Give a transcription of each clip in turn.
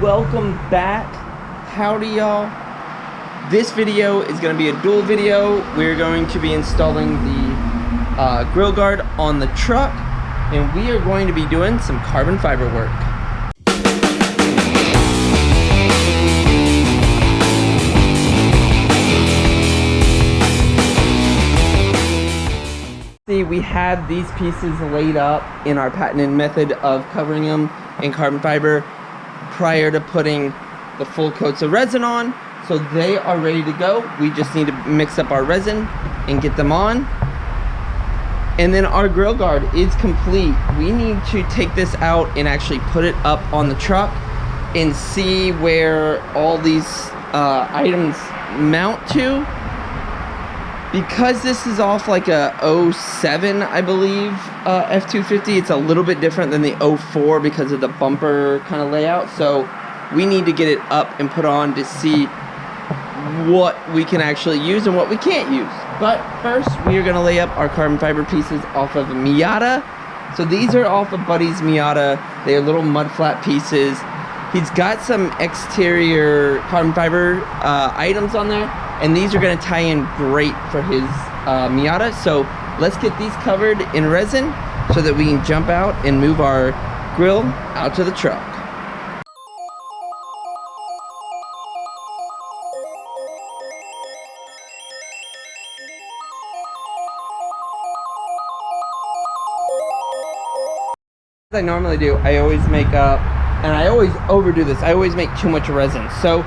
welcome back. Howdy, y'all. This video is going to be a dual video. We're going to be installing the grill guard on the truck, and we are going to be doing some carbon fiber work. See, we had these pieces laid up in our patented method of covering them in carbon fiber prior to putting the full coats of resin on, so they are ready to go. We just need to mix up our resin and get them on. And then our grill guard is complete. We need to take this out and actually put it up on the truck and see where all these items mount to. Because this is off like a 07, I believe, F250, it's a little bit different than the 04 because of the bumper kind of layout. So we need to get it up and put on to see what we can actually use and what we can't use. But first, we are going to lay up our carbon fiber pieces off of Miata. So these are off of Buddy's Miata. They are little mud flat pieces. He's got some exterior carbon fiber items on there, and these are going to tie in great for his Miata. So let's get these covered in resin so that we can jump out and move our grill out to the truck. As I normally do, I always make up, and I always overdo this, I always make too much resin. So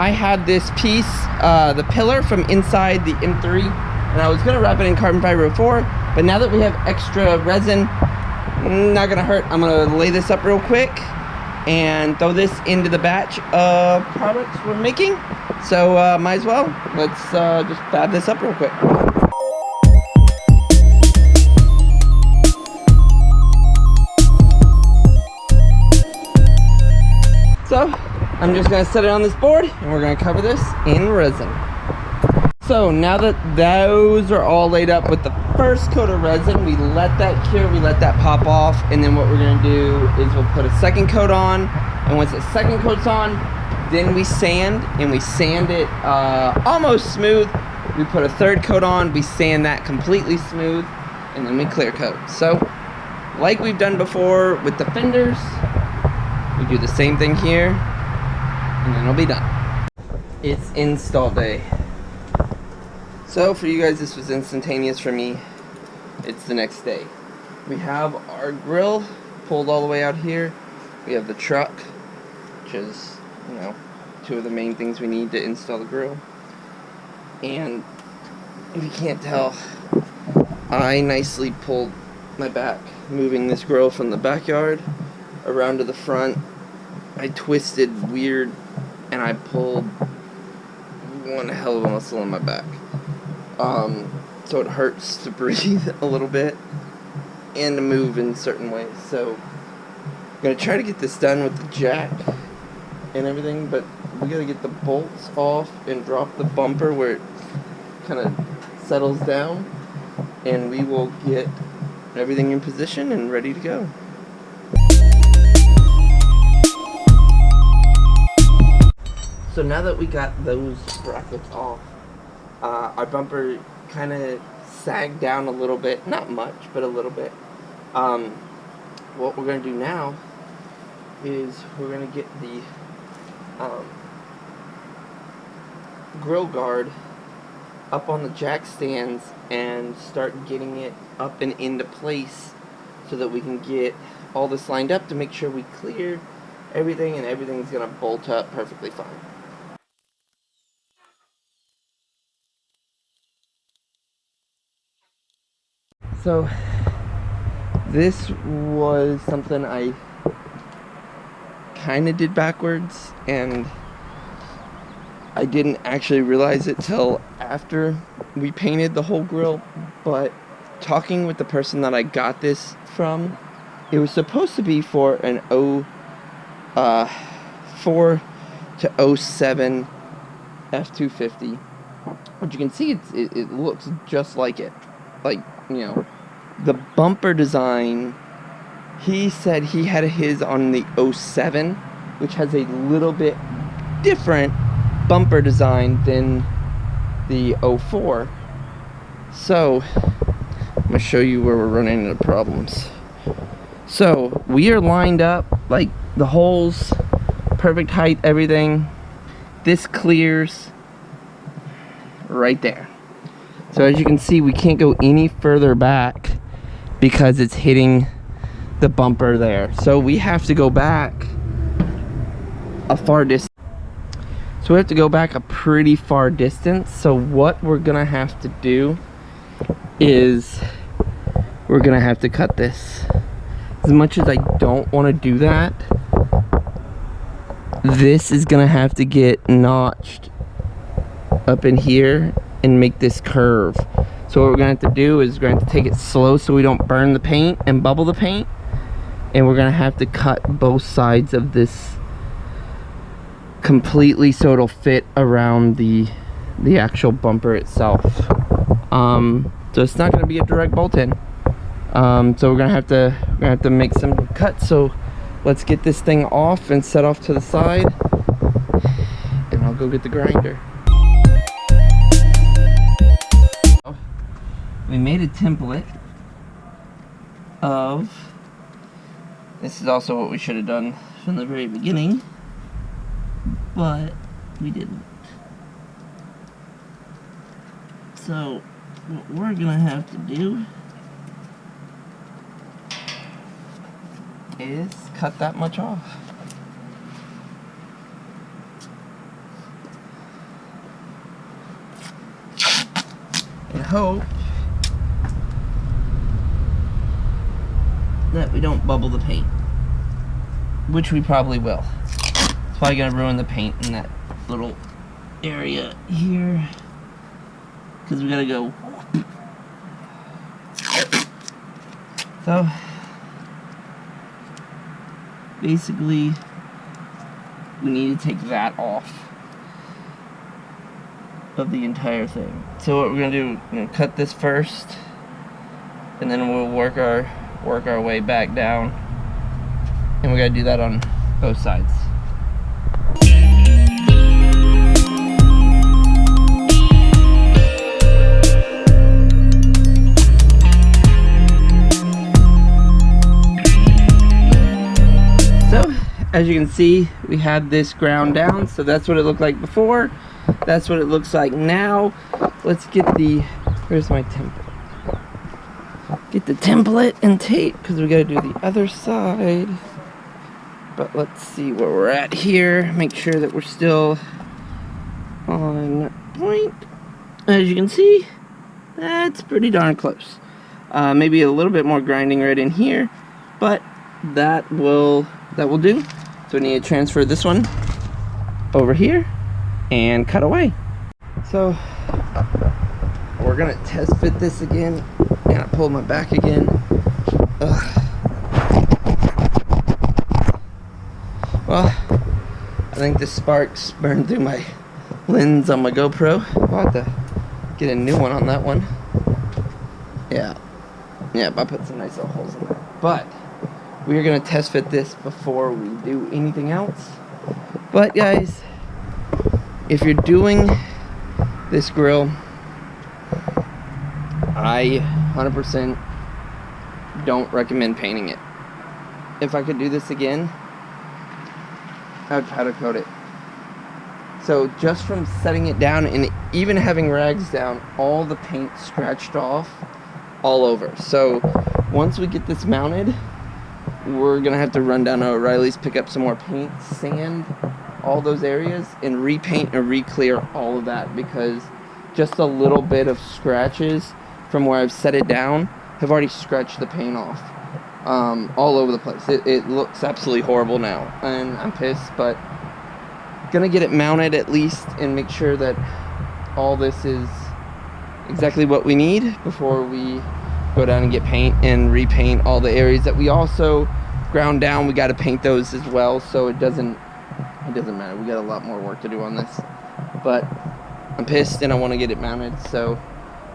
I had this piece, the pillar from inside the M3, and I was gonna wrap it in carbon fiber before, but now that we have extra resin, not gonna hurt. I'm gonna lay this up real quick and throw this into the batch of products we're making. So might as well, let's just fab this up real quick. So I'm just going to set it on this board, and we're going to cover this in resin. So now that those are all laid up with the first coat of resin, we let that cure, we let that pop off, and then what we're going to do is we'll put a second coat on, and once the second coat's on, then we sand, and we sand it almost smooth. We put a third coat on, we sand that completely smooth, and then we clear coat. So like we've done before with the fenders, we do the same thing here, and then it'll be done. It's install day. So for you guys, this was instantaneous. For me, it's the next day. We have our grill pulled all the way out here. We have the truck, which is, you know, two of the main things we need to install the grill. And if you can't tell, I nicely pulled my back, moving this grill from the backyard around to the front. I twisted weird, and I pulled one hell of a muscle in my back. So it hurts to breathe a little bit and to move in certain ways. So I'm gonna try to get this done with the jack and everything, but we gotta get the bolts off and drop the bumper where it kind of settles down, and we will get everything in position and ready to go. So now that we got those brackets off, our bumper kind of sagged down a little bit, not much, but a little bit. What we're going to do now is we're going to get the grill guard up on the jack stands and start getting it up and into place so that we can get all this lined up to make sure we clear everything, and everything's going to bolt up perfectly fine. So this was something I kind of did backwards, and I didn't actually realize it till after we painted the whole grill. But talking with the person that I got this from, it was supposed to be for an 04 to 07 F250. But you can see it looks just like it. Like, you know, the bumper design, he said he had his on the 07, which has a little bit different bumper design than the 04. So I'm gonna show you where we're running into problems. So we are lined up, like the holes, perfect height, everything. This clears right there. So as you can see, we can't go any further back because it's hitting the bumper there. So we have to go back a far distance. So we have to go back a pretty far distance. So what we're gonna have to do is we're gonna have to cut this. As much as I don't want to do that, this is gonna have to get notched up in here and make this curve. So what we're gonna have to do is we're gonna have to take it slow so we don't burn the paint and bubble the paint, and we're gonna have to cut both sides of this completely so it'll fit around the actual bumper itself. So it's not gonna be a direct bolt in. So we're gonna have to make some cuts. So let's get this thing off and set off to the side, and I'll go get the grinder. We made a template of, this is also what we should have done from the very beginning, but we didn't. So what we're gonna have to do is cut that much off. And hope that we don't bubble the paint, which we probably will. It's probably gonna ruin the paint in that little area here, because we gotta go. So basically we need to take that off of the entire thing. So what we're gonna do, we're gonna cut this first, and then we'll work our way back down, and we gotta do that on both sides. So as you can see, we had this ground down, so that's what it looked like before. That's what it looks like now. Let's get the, where's my template? Get the template and tape, because we got to do the other side. But let's see where we're at here. Make sure that we're still on point. As you can see, that's pretty darn close. Maybe a little bit more grinding right in here, but that will do. So we need to transfer this one over here and cut away. So we're gonna test fit this again, and I pulled my back again. Ugh. Well, I think the sparks burned through my lens on my GoPro. I'll have to get a new one on that one. Yeah, I put some nice little holes in there. But we are gonna test fit this before we do anything else. But guys, if you're doing this grill, I 100% don't recommend painting it. If I could do this again, I would powder coat it. So just from setting it down and even having rags down, all the paint scratched off all over. So once we get this mounted, we're gonna have to run down to O'Reilly's, pick up some more paint, sand all those areas, and repaint and re-clear all of that, because just a little bit of scratches from where I've set it down have already scratched the paint off all over the place. It looks absolutely horrible now, and I'm pissed, but gonna get it mounted at least and make sure that all this is exactly what we need before we go down and get paint and repaint all the areas that we also ground down. We got to paint those as well, so it doesn't matter. We got a lot more work to do on this, but I'm pissed and I want to get it mounted. So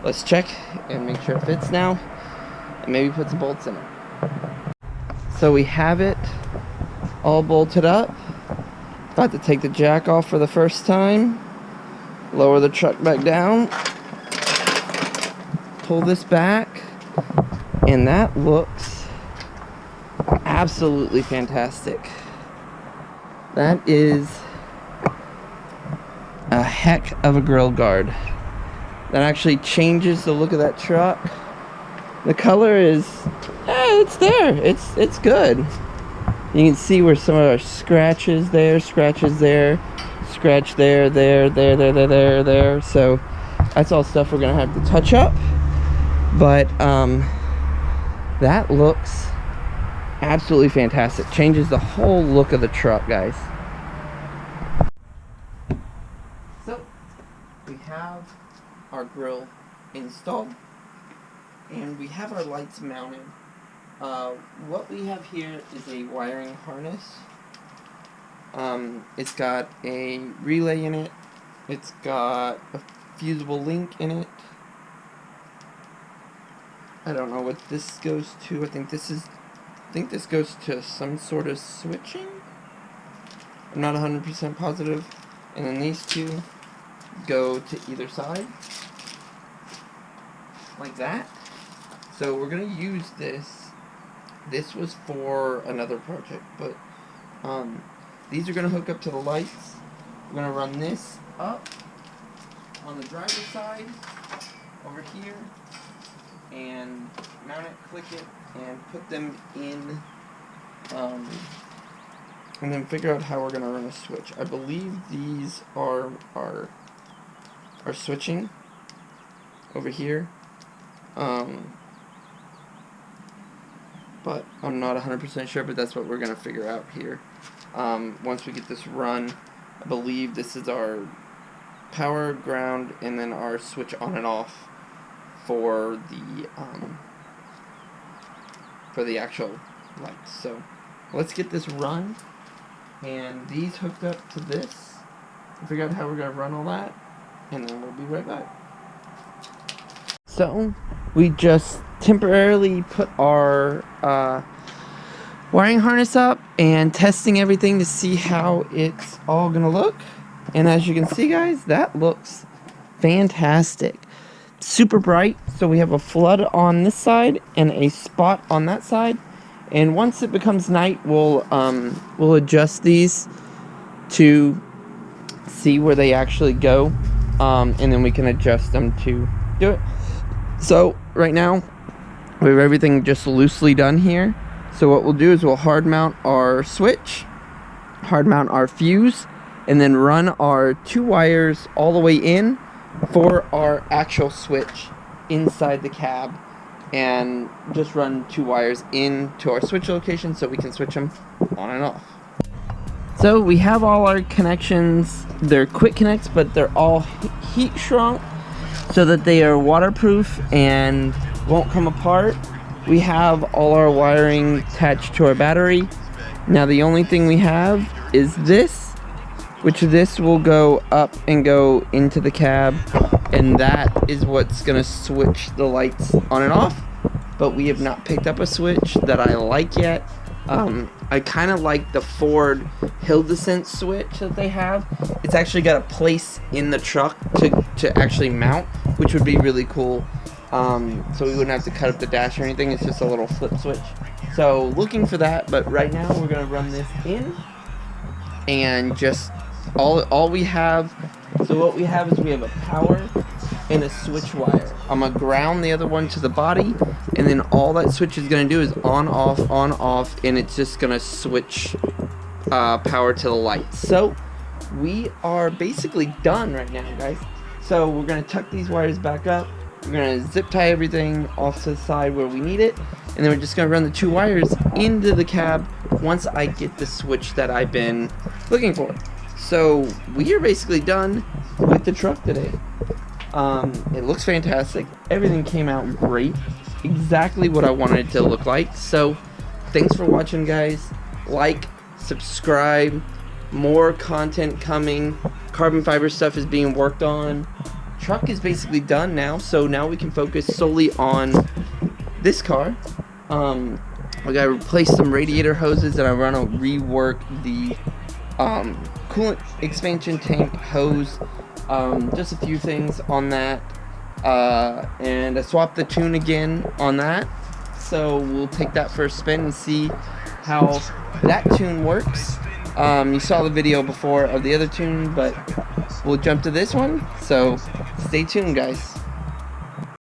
let's check and make sure it fits now, and maybe put some bolts in it. So we have it all bolted up. About to take the jack off for the first time. Lower the truck back down. Pull this back. And that looks absolutely fantastic. That is a heck of a grill guard. That actually changes the look of that truck. The color is, it's there. It's good. You can see where some of our scratches there, scratch there, there. So that's all stuff we're gonna have to touch up. But that looks absolutely fantastic. Changes the whole look of the truck, guys. So we have our grill installed and we have our lights mounted. What we have here is a wiring harness. It's got a relay in it. It's got a fusible link in it. I don't know what this goes to. I think this goes to some sort of switching. I'm not 100% positive. And then these two go to either side. Like that. So we're gonna use this. This was for another project, but these are gonna hook up to the lights. We're gonna run this up on the driver's side over here and mount it, click it, and put them in, and then figure out how we're gonna run a switch. I believe these are our switching over here, but I'm not 100% sure, but that's what we're gonna figure out here. Once we get this run, I believe this is our power, ground, and then our switch on and off for the actual lights. So let's get this run, and these hooked up to this, and figure out how we're gonna run all that, and then we'll be right back. So we just temporarily put our wiring harness up and testing everything to see how it's all gonna look. And as you can see, guys, that looks fantastic. Super bright. So we have a flood on this side and a spot on that side. And once it becomes night, we'll adjust these to see where they actually go, and then we can adjust them to do it. So right now we have everything just loosely done here. So what we'll do is we'll hard mount our switch, hard mount our fuse, and then run our 2 wires all the way in for our actual switch inside the cab, and just run 2 wires into our switch location so we can switch them on and off. So we have all our connections. They're quick connects, but they're all heat shrunk so that they are waterproof and won't come apart. We have all our wiring attached to our battery. Now the only thing we have is this, which this will go up and go into the cab, and that is what's gonna switch the lights on and off. But we have not picked up a switch that I like yet. I kind of like the Ford Hill Descent switch that they have. It's actually got a place in the truck to actually mount, which would be really cool. So we wouldn't have to cut up the dash or anything. It's just a little flip switch. So looking for that, but right now we're gonna run this in, and just all we have. So what we have is we have a power and a switch wire. I'm gonna ground the other one to the body, and then all that switch is gonna do is on off, and it's just gonna switch power to the lights. So we are basically done right now, guys. So we're gonna tuck these wires back up. We're gonna zip tie everything off to the side where we need it, and then we're just gonna run the 2 wires into the cab once I get the switch that I've been looking for. So we are basically done with the truck today. It looks fantastic. Everything came out great. Exactly what I wanted it to look like. So thanks for watching, guys. Like, subscribe. More content coming. Carbon fiber stuff is being worked on. Truck is basically done now, so now we can focus solely on this car. We gotta replace some radiator hoses, and I want to rework the coolant expansion tank hose, just a few things on that, and I swapped the tune again on that. So we'll take that for a spin and see how that tune works. You saw the video before of the other tune, but we'll jump to this one, so stay tuned, guys.